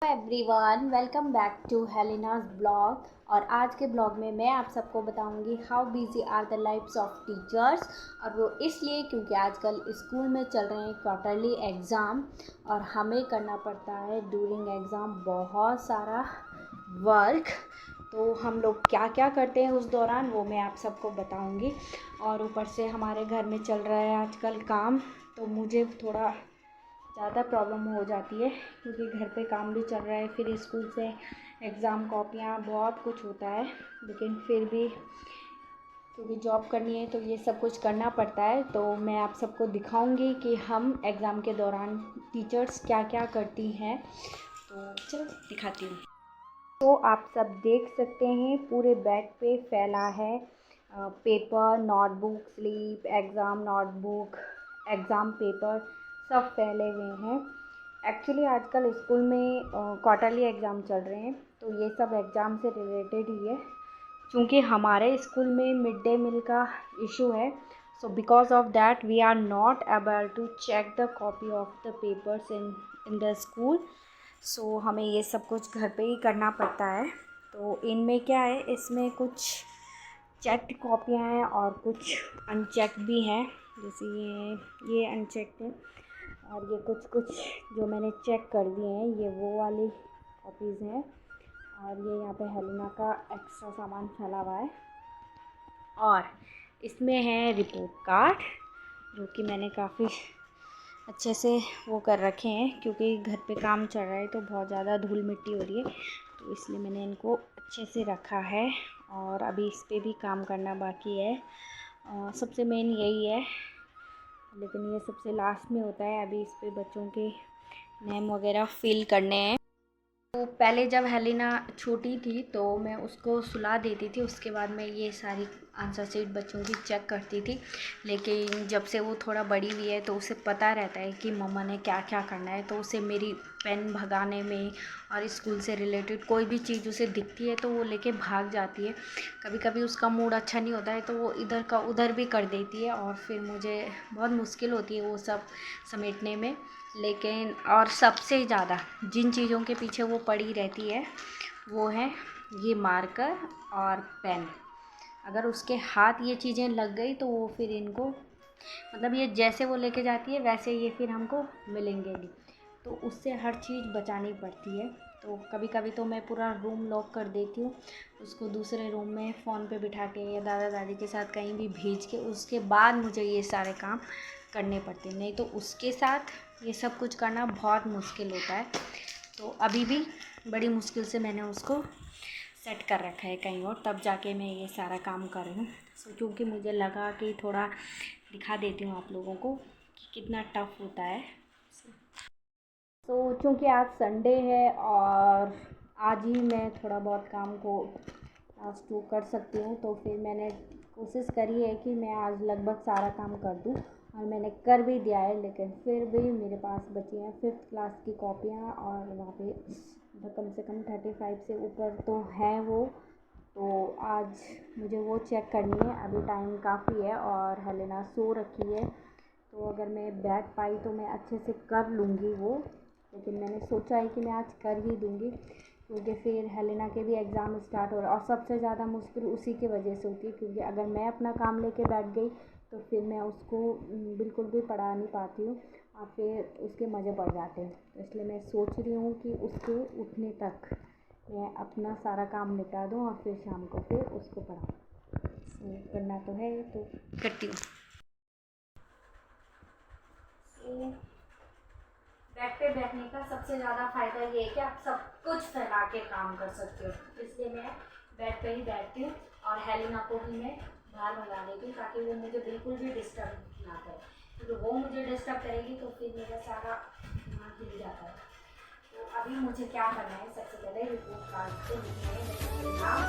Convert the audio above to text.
Everyone, welcome back to Helina's blog. और आज के ब्लॉग में मैं आप सबको बताऊंगी how busy are the lifes of teachers. और वो इसलिए क्योंकि आजकल स्कूल में चल रहे हैं क्वार्टरली एग्ज़ाम और हमें करना पड़ता है ड्यूरिंग एग्ज़ाम बहुत सारा वर्क। तो हम लोग क्या क्या करते हैं उस दौरान वो मैं आप सबको बताऊंगी। और ऊपर से हमारे घर में चल रहा है आजकल काम, तो मुझे थोड़ा ज़्यादा प्रॉब्लम हो जाती है क्योंकि घर पे काम भी चल रहा है, फिर स्कूल से एग्ज़ाम कॉपियाँ बहुत कुछ होता है। लेकिन फिर भी क्योंकि जॉब करनी है तो ये सब कुछ करना पड़ता है। तो मैं आप सबको दिखाऊंगी कि हम एग्ज़ाम के दौरान टीचर्स क्या क्या करती हैं। तो चलो दिखाती हूँ। तो आप सब देख सकते हैं पूरे बेड पे फैला है paper, notebook, sleep, exam notebook, exam paper सब फैले हुए हैं। एक्चुअली आजकल स्कूल में क्वार्टरली एग्ज़ाम चल रहे हैं, तो ये सब एग्ज़ाम से रिलेटेड ही है। क्योंकि हमारे स्कूल में मिड डे मील का इशू है, so because of that we are not able to check the copy of the papers in the school. सो हमें ये सब कुछ घर पे ही करना पड़ता है। तो इनमें क्या है, इसमें कुछ चेक्ड कॉपियाँ हैं और कुछ अनचेक्ड भी हैं। जैसे ये अनचेक्ड है और ये कुछ कुछ जो मैंने चेक कर दिए हैं ये वो वाली कॉपीज़ हैं। और ये यहाँ पे हेलिना का एक्स्ट्रा सामान फैला हुआ है। और इसमें है रिपोर्ट कार्ड जो कि मैंने काफ़ी अच्छे से वो कर रखे हैं, क्योंकि घर पे काम चल रहा है तो बहुत ज़्यादा धूल मिट्टी हो रही है, तो इसलिए मैंने इनको अच्छे से रखा है। और अभी इस पे भी काम करना बाकी है। सबसे मेन यही है, लेकिन ये सबसे लास्ट में होता है। अभी इस पे बच्चों के नेम वगैरह फिल करने हैं। तो पहले जब हेलिना छोटी थी तो मैं उसको सुला देती थी, उसके बाद मैं ये सारी आंसर शीट बच्चों की चेक करती थी। लेकिन जब से वो थोड़ा बड़ी हुई है तो उसे पता रहता है कि मम्मा ने क्या क्या करना है, तो उसे मेरी पेन भगाने में और स्कूल से रिलेटेड कोई भी चीज़ उसे दिखती है तो वो लेके भाग जाती है। कभी कभी उसका मूड अच्छा नहीं होता है तो वो इधर का उधर भी कर देती है और फिर मुझे बहुत मुश्किल होती है वो सब समेटने में। लेकिन और सबसे ज़्यादा जिन चीज़ों के पीछे वो पड़ी रहती है वो है ये मार्कर और पेन। अगर उसके हाथ ये चीज़ें लग गई तो वो फिर इनको मतलब ये जैसे वो लेके जाती है वैसे ये फिर हमको मिलेंगे भी, तो उससे हर चीज़ बचानी पड़ती है। तो कभी कभी तो मैं पूरा रूम लॉक कर देती हूँ, उसको दूसरे रूम में फ़ोन पे बिठा के या दादा दादी के साथ कहीं भी भेज के उसके बाद मुझे ये सारे काम करने पड़ते हैं। नहीं तो उसके साथ ये सब कुछ करना बहुत मुश्किल होता है। तो अभी भी बड़ी मुश्किल से मैंने उसको सेट कर रखा है कहीं और, तब जाके मैं ये सारा काम कर रही हूँ। सो क्योंकि मुझे लगा कि थोड़ा दिखा देती हूँ आप लोगों को कि कितना टफ़ होता है। तो चूँकि आज संडे है और आज ही मैं थोड़ा बहुत काम को लास्ट टू कर सकती हूँ, तो फिर मैंने कोशिश करी है कि मैं आज लगभग सारा काम कर दूँ और मैंने कर भी दिया है। लेकिन फिर भी मेरे पास बची हैं 5th क्लास की कॉपियाँ और वहाँ पे कम से कम 35 से ऊपर तो हैं वो। तो आज मुझे वो चेक करनी है। अभी टाइम काफ़ी है और हेलेना सो रखी है, तो अगर मैं बैठ पाई तो मैं अच्छे से कर लूँगी वो। लेकिन मैंने सोचा है कि मैं आज कर ही दूँगी, क्योंकि फिर हेलेना के भी एग्ज़ाम स्टार्ट हो रहा है और सबसे ज़्यादा मुश्किल उसी की वजह से होती है, क्योंकि अगर मैं अपना काम लेके बैठ गई तो फिर मैं उसको बिल्कुल भी पढ़ा नहीं पाती हूँ और फिर उसके मज़े पड़ जाते हैं। तो इसलिए मैं सोच रही हूँ कि उसके उठने तक मैं अपना सारा काम निपटा दूँ और फिर शाम को फिर उसको पढ़ाऊँ। करना तो है तो करती हूँ। बेड पे बैठने का सबसे ज़्यादा फ़ायदा ये है कि आप सब कुछ फैला के काम कर सकते हो, इसलिए मैं बेड पे ही बैठती हूँ। और हेलिना को भी मैं बाहर भगा देती हूँ ताकि वो मुझे बिल्कुल भी डिस्टर्ब ना करे, क्योंकि वो मुझे डिस्टर्ब करेगी तो फिर मेरा सारा दिमाग हिल जाता है। तो अभी मुझे क्या करना है, सबसे पहले रिपोर्ट कार्ड को लिखना है बच्चों के नाम।